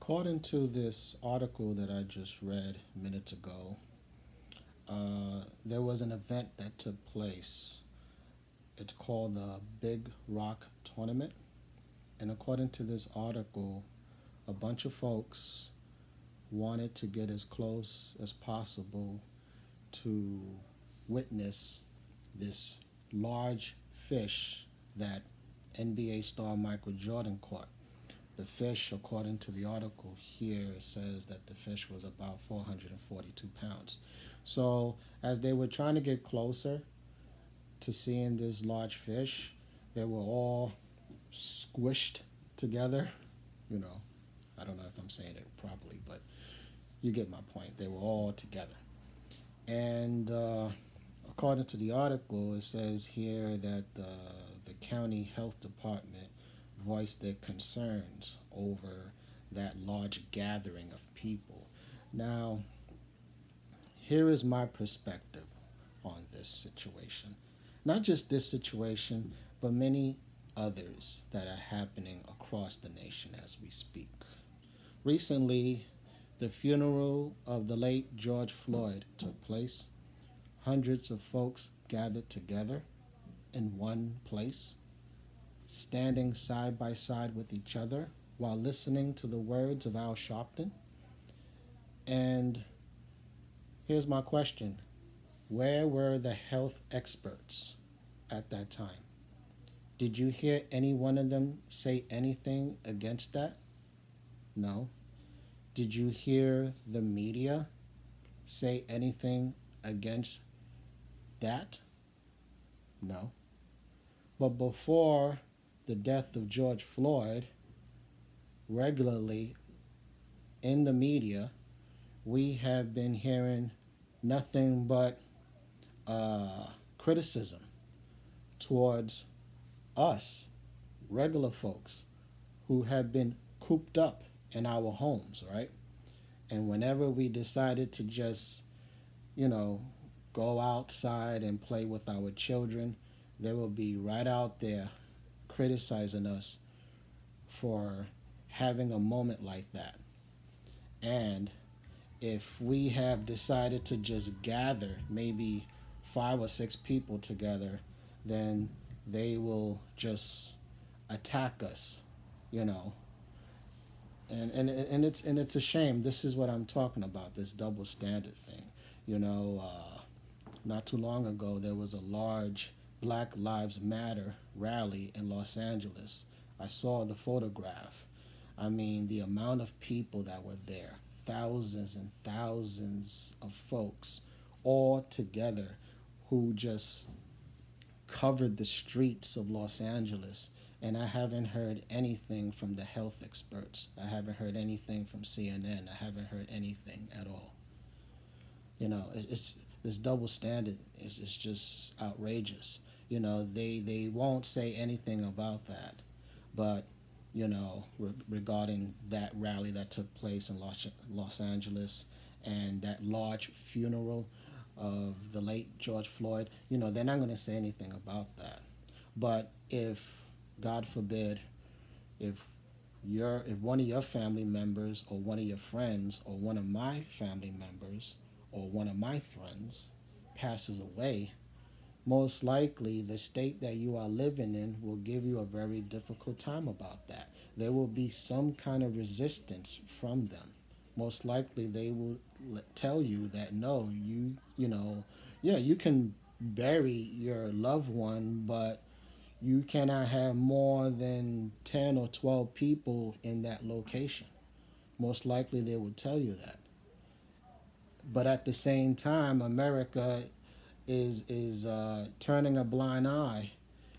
According to this article that I just read minutes ago, there was an event that took place. It's called the Big Rock Tournament. And according to this article, a bunch of folks wanted to get as close as possible to witness this large fish that NBA star Michael Jordan caught. The fish, according to the article here, says that the fish was about 442 pounds. So, as they were trying to get closer to seeing this large fish, they were all squished together. You know, I don't know if I'm saying it properly, but you get my point. They were all together. And according to the article, it says here that the county health department voiced their concerns over that large gathering of people. Now, here is my perspective on this situation. Not just this situation, but many others that are happening across the nation as we speak. Recently, the funeral of the late George Floyd took place. Hundreds of folks gathered together in one place, standing side by side with each other while listening to the words of Al Sharpton. And here's my question: where were the health experts at that time? Did you hear any one of them say anything against that? No. Did you hear the media say anything against that? No. But before the death of George Floyd, regularly in the media, we have been hearing nothing but criticism towards us, regular folks, who have been cooped up in our homes, right? And whenever we decided to just, you know, go outside and play with our children, they will be right out there criticizing us for having a moment like that. And if we have decided to just gather maybe 5 or 6 people together, then they will just attack us, you know. And it's a shame. This is what I'm talking about. This double standard thing, you know. Not too long ago, there was a large Black Lives Matter rally in Los Angeles. I saw the photograph. I mean, the amount of people that were there, thousands and thousands of folks all together who just covered the streets of Los Angeles. And I haven't heard anything from the health experts. I haven't heard anything from CNN. I haven't heard anything at all. You know, it's this double standard is just outrageous. You know, they won't say anything about that, but you know, regarding that rally that took place in Los Angeles and that large funeral of the late George Floyd, you know, they're not going to say anything about that. But if, God forbid, if if one of your family members or one of your friends or one of my family members or one of my friends passes away, most likely the state that you are living in will give you a very difficult time about that. There will be some kind of resistance from them. Most likely they will tell you that no, you know, yeah, you can bury your loved one, but you cannot have more than 10 or 12 people in that location. Most likely they will tell you that. But at the same time, America is turning a blind eye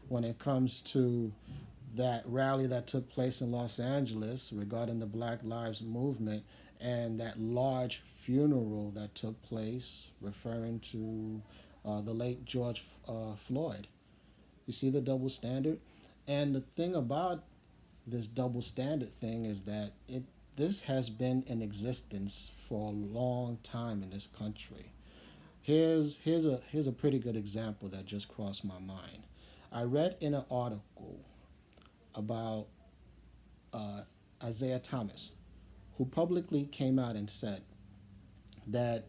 when it comes to that rally that took place in Los Angeles regarding the Black Lives Movement and that large funeral that took place referring to the late George Floyd. You see the double standard? And the thing about this double standard thing is that this has been in existence for a long time in this country. Here's a pretty good example that just crossed my mind. I read in an article about Isaiah Thomas, who publicly came out and said that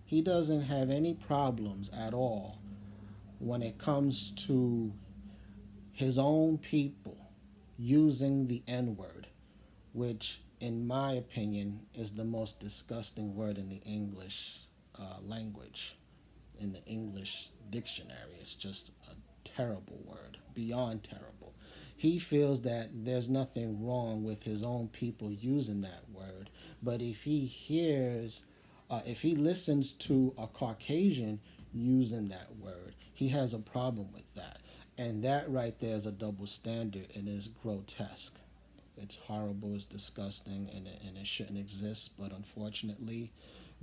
he doesn't have any problems at all when it comes to his own people using the N word, which, in my opinion, is the most disgusting word in the English language, in the English dictionary. It's just a terrible word, beyond terrible. He feels that there's nothing wrong with his own people using that word, but if he listens to a Caucasian using that word, he has a problem with that. And that right there is a double standard and is grotesque. It's horrible, it's disgusting, and it shouldn't exist. But unfortunately,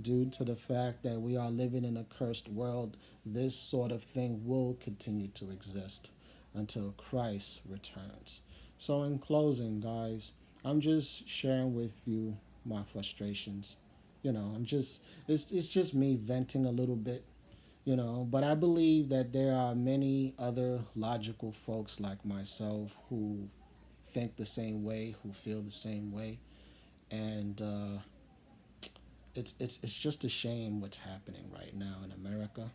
due to the fact that we are living in a cursed world, this sort of thing will continue to exist until Christ returns. So, in closing, guys, I'm just sharing with you my frustrations. It's just me venting a little bit, but I believe that there are many other logical folks like myself who think the same way, who feel the same way, and it's just a shame what's happening right now in America.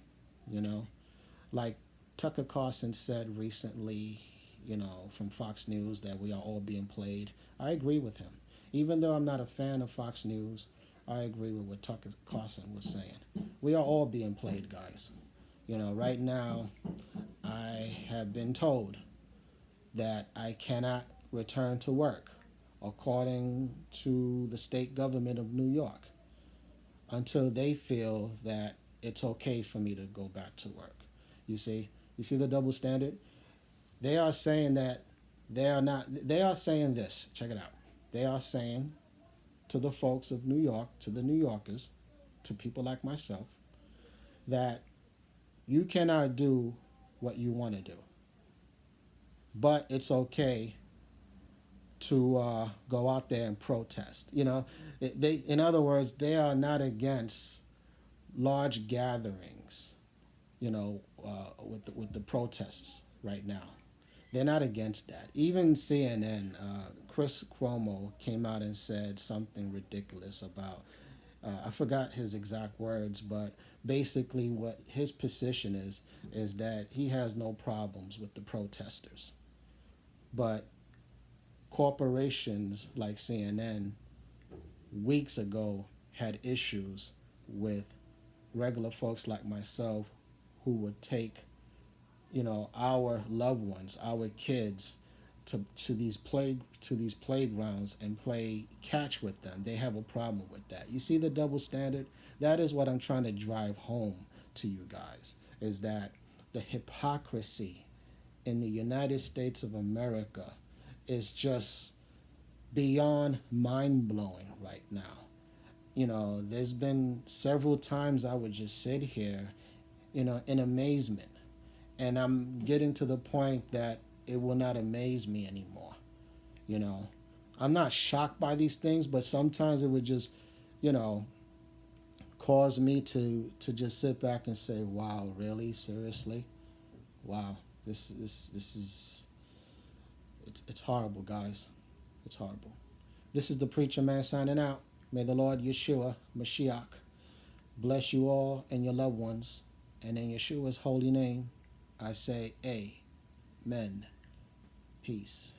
You know, like Tucker Carlson said recently, from Fox News, that we are all being played. I agree with him, even though I'm not a fan of Fox News. I agree with what Tucker Carlson was saying. We are all being played, guys. Right now, I have been told that I cannot return to work, according to the state government of New York, until they feel that it's okay for me to go back to work. You see the double standard? They are saying that they are saying this. Check it out. They are saying to the folks of New York, to the New Yorkers, to people like myself, that you cannot do what you want to do, but it's okay to go out there and protest. In other words, they are not against large gatherings. With the protests right now, they're not against that. Even CNN, Chris Cuomo came out and said something ridiculous about. I forgot his exact words, but basically what his position is that he has no problems with the protesters, but corporations like CNN weeks ago had issues with regular folks like myself who would take, our loved ones, our kids, to these playgrounds and play catch with them. They have a problem with that. You see the double standard? That is what I'm trying to drive home to you guys, is that the hypocrisy in the United States of America is just beyond mind-blowing right now. There's been several times I would just sit here, in amazement. And I'm getting to the point that it will not amaze me anymore. You know, I'm not shocked by these things, but sometimes it would just, you know, cause me to just sit back and say, "Wow, really? Seriously? Wow, this is it's horrible, guys. It's horrible." This is the Preacher Man signing out. May the Lord Yeshua Mashiach bless you all and your loved ones, and in Yeshua's holy name, I say, Amen. Peace.